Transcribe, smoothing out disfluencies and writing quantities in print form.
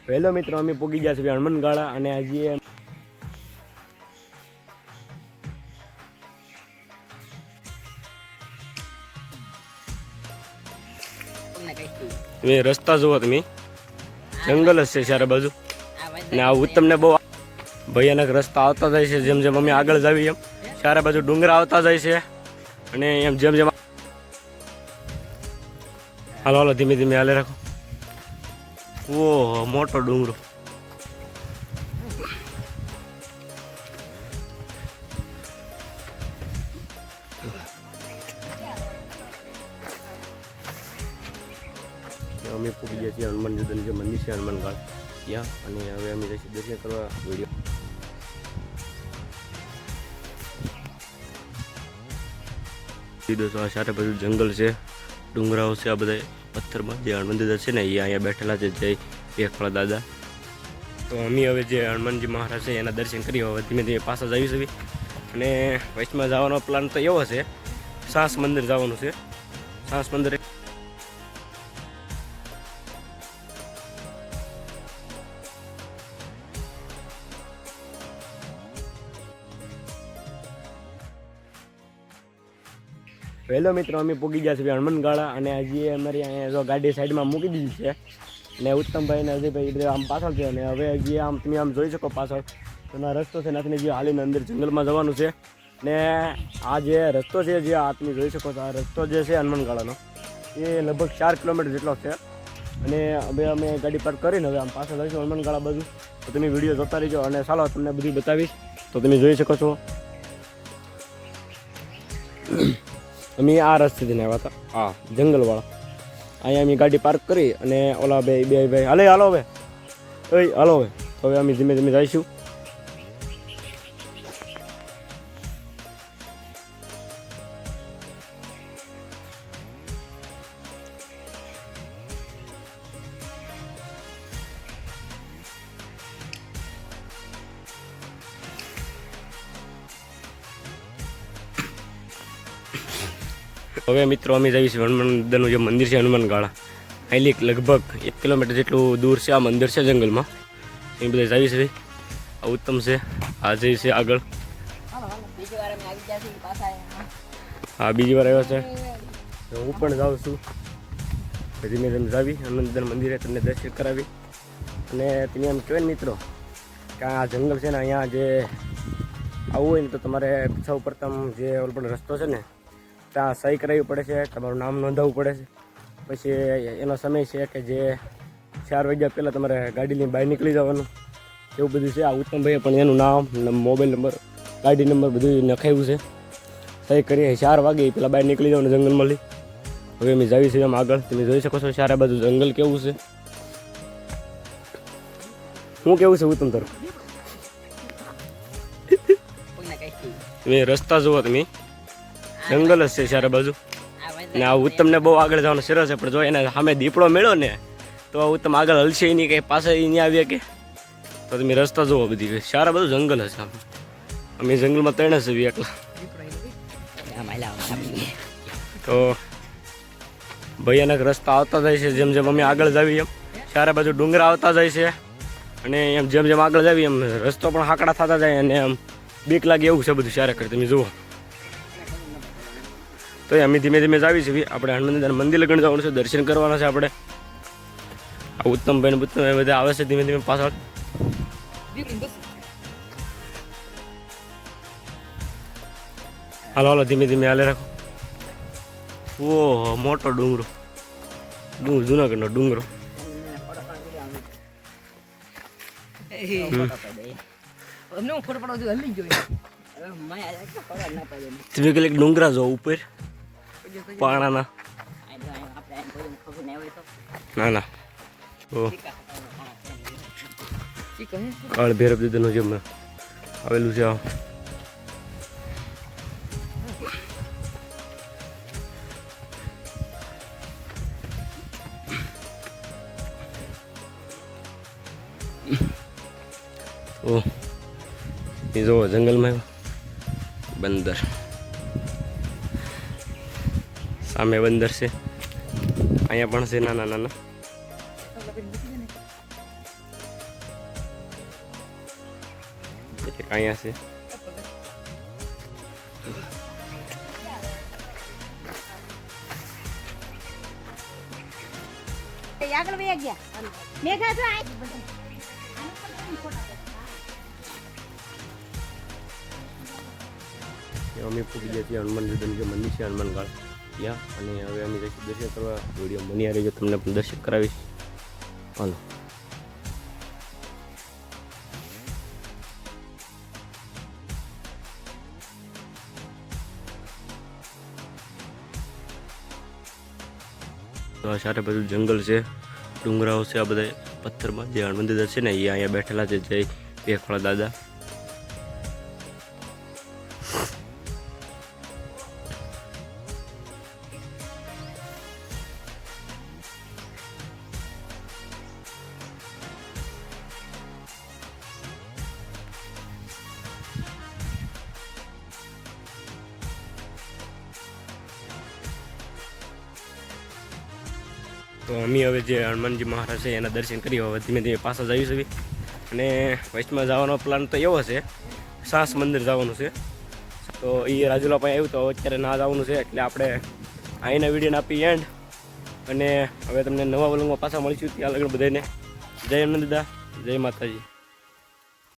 Hello મિત્રો, અમે પોગી ગયા છીએ હનુમાનગાળા અને હજી તમે રસ્તા જુઓ, તમે જંગલ જ છે ચારે બાજુ ને આ ઉત્તમને બહુ ભયાનક રસ્તા આવતા જાય છે. જેમ જેમ અમે આગળ જાવી એમ ચારે બાજુ ડુંગરા આવતા જાય છે અને એમ જેમ જેમ હાલો હાલો ધીમે ધીમે હાલે રાખો. ઓહો, મોટો ડુંગરો. અમે પૂરી ગયા છીએ હનુમાન દાદાનું જે મંદિર છે હનુમાનગાળ ત્યાં, અને હવે અમે જઈશું દર્શન કરવા. વિડીયો દોસ્તો, આ સાથે બધું જંગલ છે, ડુંગરાઓ છે, આ બધા પથ્થરમાં જે હનુમાન દાદા છે ને એ અહીંયા બેઠેલા છે, જય ભેખવાળા દાદા. તો અમે હવે જે હનુમાનજી મહારાજ છે એના દર્શન કરી હવે ધીમે ધીમે પાછા જઈએ છીએ. અને વચમાં જવાનો પ્લાન તો એવો છે, સાસ મંદિર જવાનું છે. સાસ મંદિર હેલો મિત્રો, અમે પૂગી ગયા છીએ હનુમાનગાળા અને હજી અમારી અહીંયા જો ગાડી સાઈડમાં મૂકી દીધી છે અને ઉત્તમભાઈ અને અજયભાઈ બધા આમ પાછળ છે. અને હવે હજી આમ તમે આમ જોઈ શકો પાછળ તો રસ્તો છે નાખીને જે હાલીને અંદર જંગલમાં જવાનું છે. ને આ જે રસ્તો છે જે આ તમે જોઈ શકો છો, આ રસ્તો જે છે હનુમાનગાળાનો એ લગભગ 4 કિલોમીટર જેટલો છે. અને હવે અમે ગાડી પાર્ક કરીને હવે આમ પાછળ જઈશું હનુમાનગાળા બાજુ. તો તમે વિડીયો જોતા રહીજો અને ચાલો તમને બધું બતાવીશ. તો તમે જોઈ શકો છો અમે આ રસ્તેથી આવ્યા હતા, આ જંગલવાળા. અહીંયા અમે ગાડી પાર્ક કરી અને ઓલા બે ભાઈ હાલે હાલો હવે હાલો હવે. તો હવે અમે ધીમે ધીમે જઈશું. હવે મિત્રો અમે જઈએ છીએ હનુમાન દાદાનું જે મંદિર છે હનુમાનગાળા. અહીંથી લગભગ 1 કિલોમીટર જેટલું દૂર છે આ મંદિર છે જંગલમાં. એ બધા જઈએ છીએ. આ ઉત્તમ છે, આ જઈ છે આગળ. હા, બીજી વાર આવ્યો છે. હું પણ જાઉં છું. ધીમે ધીમે જાવી હનુમાન દાદાના મંદિરે તમને દર્શન કરાવી. અને તમે એમ કહેવાય ને મિત્રો કે આ જંગલ છે ને અહીંયા જે આવવું હોય ને તો તમારે સૌ પ્રથમ જે ઓલો પણ રસ્તો છે ને ત્યાં સહી કરાવવી પડે છે, તમારું નામ નોંધાવવું પડે છે. પછી એનો સમય છે કે જે 4 વાગ્યા પહેલાં તમારે ગાડીની બહાર નીકળી જવાનું, એવું બધું છે. આ ઉત્તમભાઈએ પણ એનું નામ, મોબાઈલ નંબર, ગાડી નંબર બધું લખાવ્યું છે. સહી કરીએ 4 વાગે પહેલાં બહાર નીકળી જવાનું જંગલમાં લઈ. હવે અમે જાવી છીએ એમ આગળ. તમે જોઈ શકો છો ચારે બાજુ જંગલ કેવું છે. શું કેવું છે ઉત્તમ તારું? તમે રસ્તા જુઓ, તમે જંગલ જ છે ચારે બાજુ. ને આ ઉત્તમને બહુ આગળ જવાનું સરસ છે, પણ જો એને સામે દીપડો મળ્યો ને તો ઉત્તમ આગળ હલશે નહીં, કંઈ પાસે નહીં આવીએ કે. તો તમે રસ્તા જુઓ, બધી ચારે બાજુ જંગલ હશે. અમે જંગલમાં તણે જ એકલા. તો ભયાનક રસ્તા આવતા જાય છે જેમ જેમ અમે આગળ જાવી એમ ચારે બાજુ ડુંગરા આવતા જાય છે. અને એમ જેમ જેમ આગળ જાવી એમ રસ્તો પણ હાકડા થતા જાય અને એમ બીક લાગે એવું છે બધું ચારે કરે. તમે જુઓ તો અમે ધીમે ધીમે જાવી છીએ. આપણે હનુમાન દાદાના મંદિર લગન જવાનું છે, દર્શન કરવાના છે આપણે. આ ઉત્તમભાઈ ને બધા આવે છે ધીમે ધીમે પાછળ. હાલો હાલો ધીમે ધીમે હાલે રાખો. ઓહો, મોટો ડુંગરો. જુનાગઢનો ડુંગરો. તમે પેલા ડુંગરા જો ઉપર પાણાના. ના ના, કાળ ભૈરવ દાદાનું જે આવેલું છે. ઓ એ જો જંગલમાં બંદર, સામે બંદર છે, અહીંયા પણ છે નાના નાના. અહીંયા છે. આગળ વયા ગયા મેઘા જો અમે પૂછી ગયા છીએ હનુમાન દાદાનું જે મંદિર છે હનુમાનગાળ ત્યાં, અને હવે અમે જઈશું દર્શન કરવા. વિડીયો બની રહેજો, તમને પણ દર્શન કરાવીશ. હાલો. તો આ સાથે બધું જંગલ છે, ડુંગરાઓ છે, આ બધા પથ્થરમાં જે હનુમાન દાદા છે ને એ અહીંયા બેઠેલા છે, જય પેખવાળા દાદા. તો અમે હવે જે હનુમાનજી મહારાજ છે એના દર્શન કરી હવે ધીમે ધીમે પાછા જઈએ છીએ. અને વચમાં જવાનો પ્લાન તો એવો છે, સાસ મંદિર જવાનું છે. તો એ રાજુલા પાસે આવ્યું તો અત્યારે ના જવાનું છે, એટલે આપણે અહીંના વિડીયોને આપી એન્ડ. અને હવે તમને નવા વલંગમાં પાછા મળીશું. ત્યાં લગન બધાને જય હનુમાન દાદા, જય માતાજી.